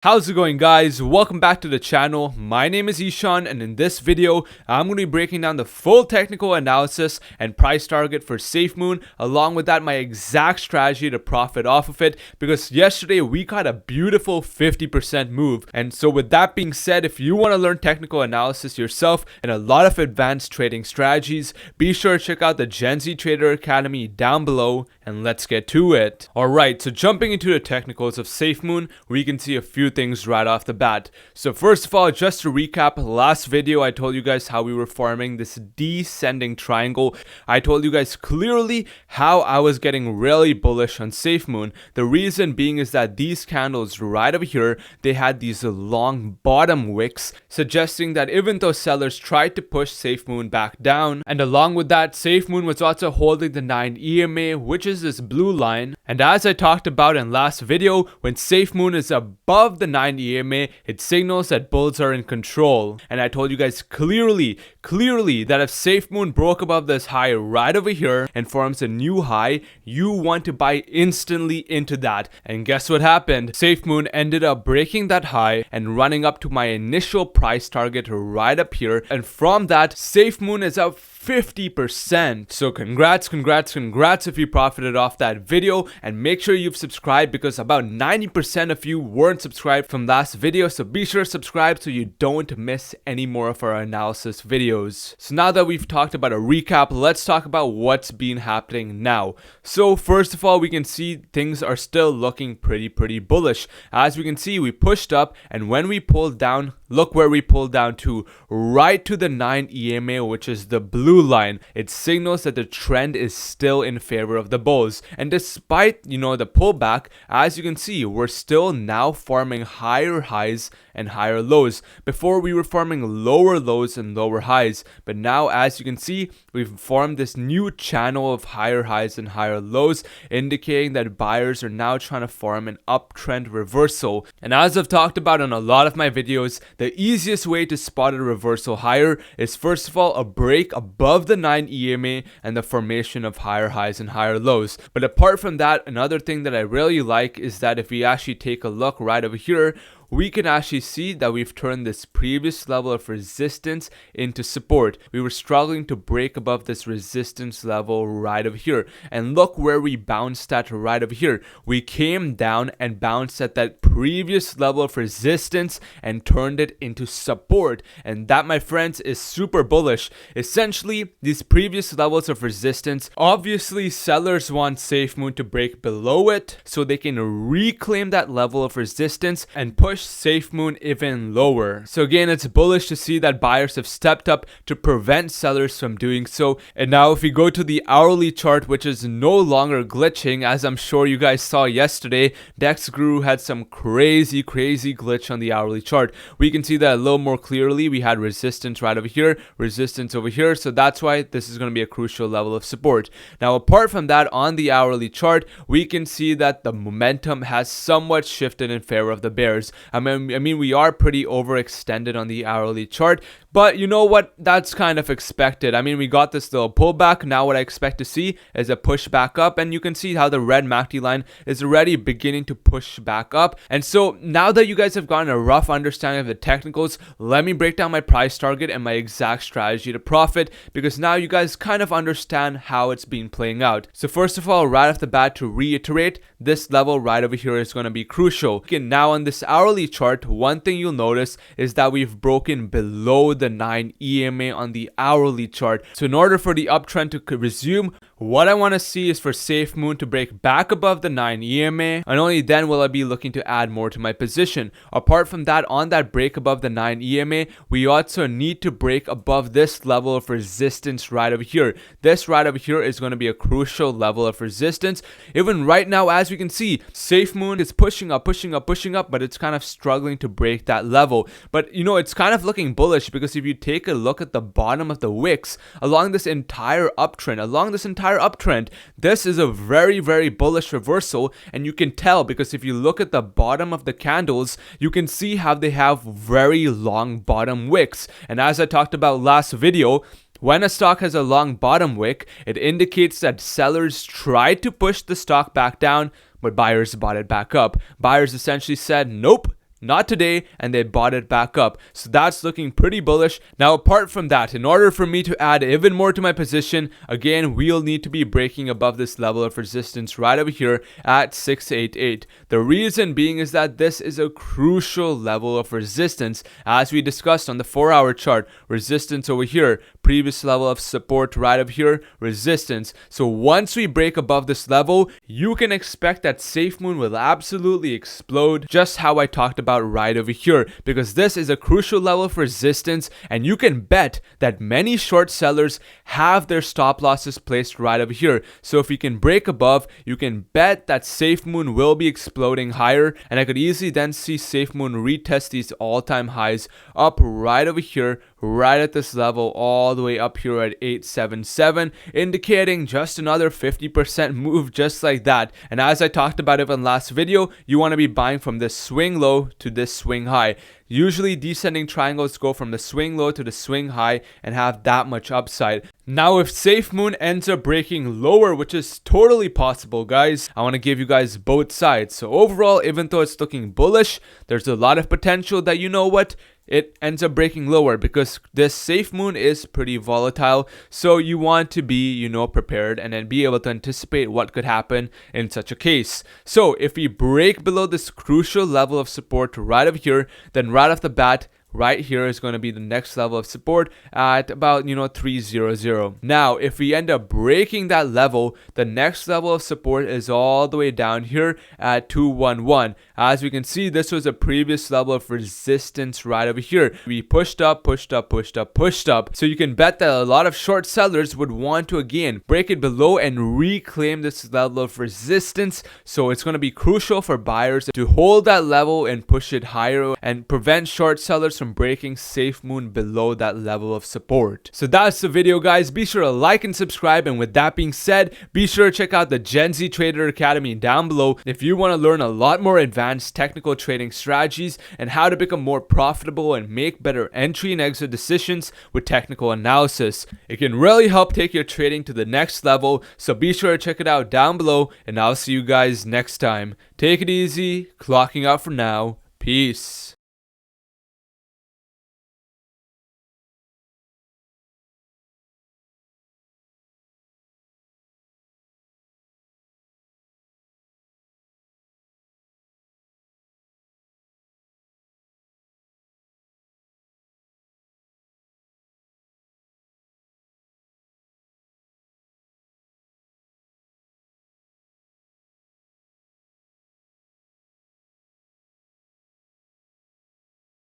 How's it going, guys? Welcome back to the channel. My name is Ishaan, and in this video I'm going to be breaking down the full technical analysis and price target for Safemoon, along with that my exact strategy to profit off of it, because yesterday we got a beautiful 50% move. And so with that being said, if you want to learn technical analysis yourself and a lot of advanced trading strategies, be sure to check out the Gen Z Trader Academy down below, and let's get to it. Alright, so jumping into the technicals of Safemoon, we can see a few things right off the bat. So first of all, just to recap, last video I told you guys how we were forming this descending triangle. I told you guys clearly how I was getting really bullish on Safemoon. The reason being is that these candles right over here, they had these long bottom wicks, suggesting that even though sellers tried to push Safemoon back down, and along with that, Safemoon was also holding the 9 EMA, which is this blue line. And as I talked about in last video, when Safemoon is above the 9 EMA, it signals that bulls are in control. And I told you guys clearly that if Safemoon broke above this high right over here and forms a new high, you want to buy instantly into that. And guess what happened? Safemoon ended up breaking that high and running up to my initial price target right up here. And from that, Safemoon is up 50%. So congrats if you profited off that video, and make sure you've subscribed because about 90% of you weren't subscribed from last video, so be sure to subscribe so you don't miss any more of our analysis videos. So now that we've talked about a recap, let's talk about what's been happening now. So first of all, we can see things are still looking pretty bullish. As we can see, we pushed up, and when we pulled down, look where we pulled down to, right to the 9 EMA, which is the blue line. It signals that the trend is still in favor of the bulls. And despite, the pullback, as you can see, we're still now forming higher highs and higher lows. Before, we were forming lower lows and lower highs, but now, as you can see, we've formed this new channel of higher highs and higher lows, indicating that buyers are now trying to form an uptrend reversal. And as I've talked about in a lot of my videos, the easiest way to spot a reversal higher is first of all a break above the 9 EMA and the formation of higher highs and higher lows. But apart from that, another thing that I really like is that if we actually take a look right over here, we can actually see that we've turned this previous level of resistance into support. We were struggling to break above this resistance level right over here. And look where we bounced at right over here. We came down and bounced at that previous level of resistance and turned it into support. And that, my friends, is super bullish. Essentially, these previous levels of resistance, obviously sellers want Safemoon to break below it so they can reclaim that level of resistance and push Safemoon even lower. So again, it's bullish to see that buyers have stepped up to prevent sellers from doing so. And now if we go to the hourly chart, which is no longer glitching, as I'm sure you guys saw yesterday, DexGuru had some crazy glitch on the hourly chart. We can see that a little more clearly. We had resistance right over here, resistance over here, so that's why this is going to be a crucial level of support. Now apart from that, on the hourly chart, we can see that the momentum has somewhat shifted in favor of the bears. I mean, we are pretty overextended on the hourly chart, but you know what? That's kind of expected. I mean, we got this little pullback. Now what I expect to see is a push back up, and you can see how the red MACD line is already beginning to push back up. And so now that you guys have gotten a rough understanding of the technicals, let me break down my price target and my exact strategy to profit, because now you guys kind of understand how it's been playing out. So first of all, right off the bat, to reiterate, this level right over here is going to be crucial. Okay, now on this hourly chart, one thing you'll notice is that we've broken below the 9 EMA on the hourly chart. So in order for the uptrend to resume, what I want to see is for Safemoon to break back above the 9 EMA, and only then will I be looking to add more to my position. Apart from that, on that break above the 9 EMA, we also need to break above this level of resistance right over here. This right over here is going to be a crucial level of resistance. Even right now, as we can see, Safemoon is pushing up, but it's kind of struggling to break that level. But it's kind of looking bullish, because if you take a look at the bottom of the wicks along this entire uptrend, this is a very bullish reversal. And you can tell, because if you look at the bottom of the candles, you can see how they have very long bottom wicks. And as I talked about last video, when a stock has a long bottom wick, it indicates that sellers tried to push the stock back down, but buyers bought it back up. Buyers essentially said, nope, not today, and they bought it back up. So that's looking pretty bullish. Now, apart from that, in order for me to add even more to my position, again, we'll need to be breaking above this level of resistance right over here at 688. The reason being is that this is a crucial level of resistance, as we discussed on the 4-hour chart. Resistance over here, previous level of support right over here, resistance. So once we break above this level, you can expect that Safemoon will absolutely explode, just how I talked about right over here, because this is a crucial level of resistance, and you can bet that many short sellers have their stop losses placed right over here. So if we can break above, you can bet that Safemoon will be exploding higher, and I could easily then see Safemoon retest these all-time highs up right over here, right at this level, all the way up here at 877, indicating just another 50% move just like that. And as I talked about it in last video, you want to be buying from this swing low to this swing high. Usually descending triangles go from the swing low to the swing high and have that much upside. Now, if Safemoon ends up breaking lower, which is totally possible, guys, I want to give you guys both sides. So overall, even though it's looking bullish, there's a lot of potential that, you know what, it ends up breaking lower, because this Safemoon is pretty volatile. So you want to be, prepared and then be able to anticipate what could happen in such a case. So if we break below this crucial level of support right over here, then right off the bat, right here is going to be the next level of support at about 300. Now, if we end up breaking that level, the next level of support is all the way down here at 211. As we can see, this was a previous level of resistance right over here. We pushed up, pushed up, pushed up, pushed up. So you can bet that a lot of short sellers would want to again break it below and reclaim this level of resistance. So it's going to be crucial for buyers to hold that level and push it higher and prevent short sellers from breaking Safemoon below that level of support. So that's the video, guys. Be sure to like and subscribe, and with that being said, be sure to check out the Gen Z Trader Academy down below if you want to learn a lot more advanced technical trading strategies and how to become more profitable and make better entry and exit decisions with technical analysis. It can really help take your trading to the next level, so be sure to check it out down below, and I'll see you guys next time. Take it easy, clocking out for now. Peace.